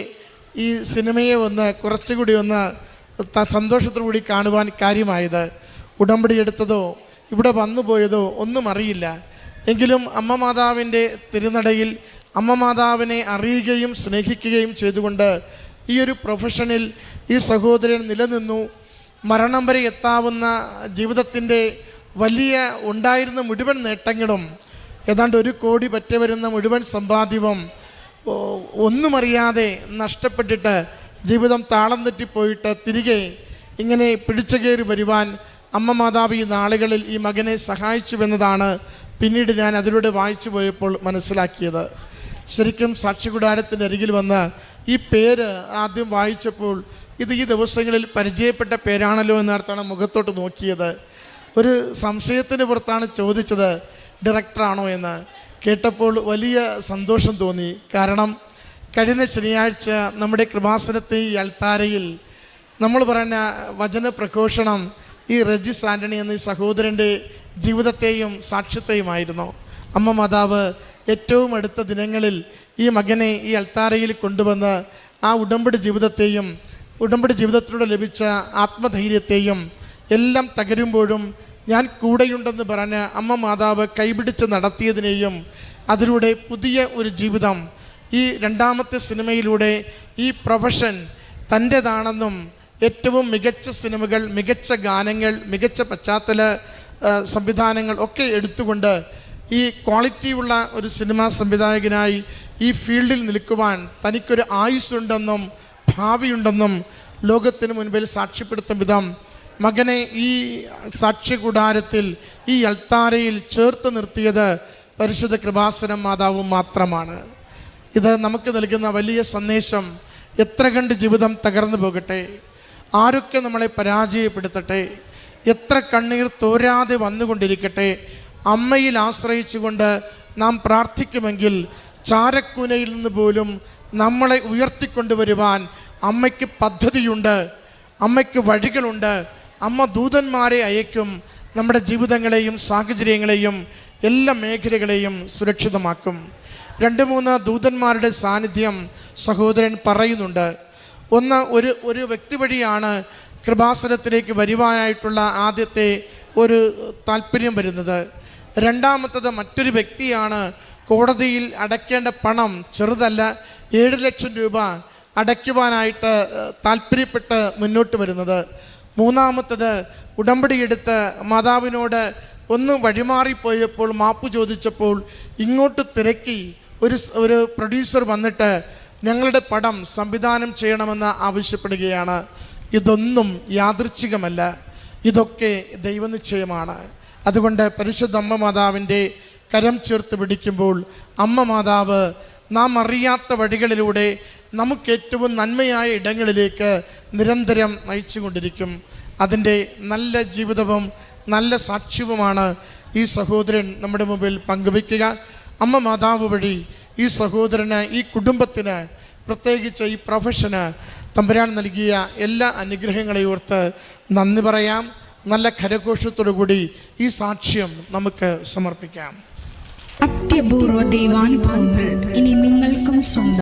ഈ സിനിമയെ കുറച്ചുകൂടി സന്തോഷത്തോടുകൂടി കാണുവാൻ കാര്യമായത്. ഉടമ്പടി എടുത്തതോ ഇവിടെ വന്നുപോയതോ ഒന്നും അറിയില്ല. എങ്കിലും അമ്മ മാതാവിൻ്റെ തിരുനടയിൽ അമ്മ മാതാവിനെ അറിയുകയും സ്നേഹിക്കുകയും ചെയ്തുകൊണ്ട് ഈ ഒരു പ്രൊഫഷനിൽ ഈ സഹോദരൻ നിലനിന്നു. മരണം വരെ എത്താവുന്ന ജീവിതത്തിൻ്റെ വലിയ ഉണ്ടായിരുന്ന മുഴുവൻ നേട്ടങ്ങളും, ഏതാണ്ട് 1 കോടി പറ്റ വരുന്ന മുഴുവൻ സമ്പാദ്യവും ഒന്നും അറിയാതെ നഷ്ടപ്പെട്ടിട്ട് ജീവിതം താളം തെറ്റിപ്പോയിട്ട് തിരികെ ഇങ്ങനെ പിടിച്ചു കയറി വരുവാൻ അമ്മ മാതാവ് ഈ നാളുകളിൽ ഈ മകനെ സഹായിച്ചുവെന്നതാണ് പിന്നീട് ഞാൻ അതിലൂടെ വായിച്ചു പോയപ്പോൾ മനസ്സിലാക്കിയത്. ശരിക്കും സാക്ഷികൂടാരത്തിൻ്റെ അരികിൽ വന്ന് ഈ പേര് ആദ്യം വായിച്ചപ്പോൾ ഇത് ഈ ദിവസങ്ങളിൽ പരിചയപ്പെട്ട പേരാണല്ലോ എന്നർത്ഥമാണ് മുഖത്തോട്ട് നോക്കിയത്. ഒരു സംശയത്തിന് പുറത്താണ് ചോദിച്ചത്, ഡയറക്ടറാണോ എന്ന്. കേട്ടപ്പോൾ വലിയ സന്തോഷം തോന്നി. കാരണം കഴിഞ്ഞ ശനിയാഴ്ച നമ്മുടെ കൃപാസനത്തെ ഈ അൾത്താരയിൽ നമ്മൾ പറഞ്ഞ വചന പ്രഘോഷണം ഈ റെജിസ് ആൻ്റണി എന്ന ഈ സഹോദരൻ്റെ ജീവിതത്തെയും സാക്ഷ്യത്തെയുമായിരുന്നു. അമ്മ മാതാവ് ഏറ്റവും അടുത്ത ദിനങ്ങളിൽ ഈ മകനെ ഈ അൾത്താരയിൽ കൊണ്ടുവന്ന് ആ ഉടമ്പടി ജീവിതത്തെയും ഉടമ്പടി ജീവിതത്തിലൂടെ ലഭിച്ച ആത്മധൈര്യത്തെയും എല്ലാം തകരുമ്പോഴും ഞാൻ കൂടെയുണ്ടെന്ന് പറഞ്ഞ് അമ്മ മാതാവ് കൈപിടിച്ച് നടത്തിയതിനെയും അതിലൂടെ പുതിയ ഒരു ജീവിതം ഈ 2ാമത്തെ സിനിമയിലൂടെ ഈ പ്രൊഫഷൻ തൻ്റേതാണെന്നും ഏറ്റവും മികച്ച സിനിമകൾ, മികച്ച ഗാനങ്ങൾ, മികച്ച പശ്ചാത്തല സംവിധാനങ്ങൾ ഒക്കെ എടുത്തുകൊണ്ട് ഈ ക്വാളിറ്റിയുള്ള ഒരു സിനിമാ സംവിധായകനായി ഈ ഫീൽഡിൽ നിൽക്കുവാൻ തനിക്കൊരു ആയുസ്സുണ്ടെന്നും ഭാവിയുണ്ടെന്നും ലോകത്തിന് മുൻപിൽ സാക്ഷ്യപ്പെടുത്തും വിധം മകനെ ഈ സാക്ഷ്യകൂടാരത്തിൽ ഈ അൾത്താരയിൽ ചേർത്ത് നിർത്തിയത് പരിശുദ്ധ കൃപാസനം മാതാവും മാത്രമാണ്. ഇത് നമുക്ക് നൽകുന്ന വലിയ സന്ദേശം, എത്ര കണ്ട് ജീവിതം തകർന്നു പോകട്ടെ, ആരൊക്കെ നമ്മളെ പരാജയപ്പെടുത്തട്ടെ, എത്ര കണ്ണീർ തോരാതെ വന്നുകൊണ്ടിരിക്കട്ടെ, അമ്മയിൽ ആശ്രയിച്ചുകൊണ്ട് നാം പ്രാർത്ഥിക്കുമെങ്കിൽ ചാരക്കൂനയിൽ നിന്ന് പോലും നമ്മളെ ഉയർത്തിക്കൊണ്ടുവരുവാൻ അമ്മയ്ക്ക് പദ്ധതിയുണ്ട്, അമ്മയ്ക്ക് വഴികളുണ്ട്. അമ്മ ദൂതന്മാരെ അയക്കും, നമ്മുടെ ജീവിതങ്ങളെയും സാഹചര്യങ്ങളെയും എല്ലാ മേഖലകളെയും സുരക്ഷിതമാക്കും. 2-3 ദൂതന്മാരുടെ സാന്നിധ്യം സഹോദരൻ പറയുന്നുണ്ട്. ഒന്ന്, ഒരു വ്യക്തി വഴിയാണ് കൃപാസനത്തിലേക്ക് വരുവാനായിട്ടുള്ള ആദ്യത്തെ ഒരു താല്പര്യം വരുന്നത്. 2ാമത്തത് മറ്റൊരു വ്യക്തിയാണ് കോടതിയിൽ അടയ്ക്കേണ്ട പണം ചെറുതല്ല, 7 ലക്ഷം രൂപ അടയ്ക്കുവാനായിട്ട് താല്പര്യപ്പെട്ട് മുന്നോട്ട് വരുന്നത്. 3ാമത്തത് ഉടമ്പടിയെടുത്ത് മാതാവിനോട് ഒന്ന് വഴിമാറിപ്പോയപ്പോൾ മാപ്പ് ചോദിച്ചപ്പോൾ ഇങ്ങോട്ട് തിരക്കി ഒരു പ്രൊഡ്യൂസർ വന്നിട്ട് ഞങ്ങളുടെ പടം സംവിധാനം ചെയ്യണമെന്ന് ആവശ്യപ്പെടുകയാണ്. ഇതൊന്നും യാദൃച്ഛികമല്ല, ഇതൊക്കെ ദൈവനിശ്ചയമാണ്. അതുകൊണ്ട് പരിശുദ്ധ അമ്മ മാതാവിൻ്റെ കരം ചേർത്ത് പിടിക്കുമ്പോൾ അമ്മ മാതാവ് നാം അറിയാത്ത വഴികളിലൂടെ നമുക്ക് ഏറ്റവും നന്മയായ ഇടങ്ങളിലേക്ക് നിരന്തരം നയിച്ചു കൊണ്ടിരിക്കും. അതിൻ്റെ നല്ല ജീവിതവും നല്ല സാക്ഷ്യവുമാണ് ഈ സഹോദരൻ നമ്മുടെ മുമ്പിൽ പങ്കുവയ്ക്കുക. അമ്മ മാതാവ് വഴി ഈ സഹോദരന്, ഈ കുടുംബത്തിന്, പ്രത്യേകിച്ച് ഈ പ്രൊഫഷന് തമ്പുരാൻ നൽകിയ എല്ലാ അനുഗ്രഹങ്ങളെയും ഓർത്ത് നന്ദി പറയാം. നല്ല കരഘോഷത്തോടു കൂടി ഈ സാക്ഷ്യം നമുക്ക് സമർപ്പിക്കാം. അത്യപൂർവ ദൈവാനുഭവങ്ങൾ ഇനി നിങ്ങൾക്കും സ്വന്തം.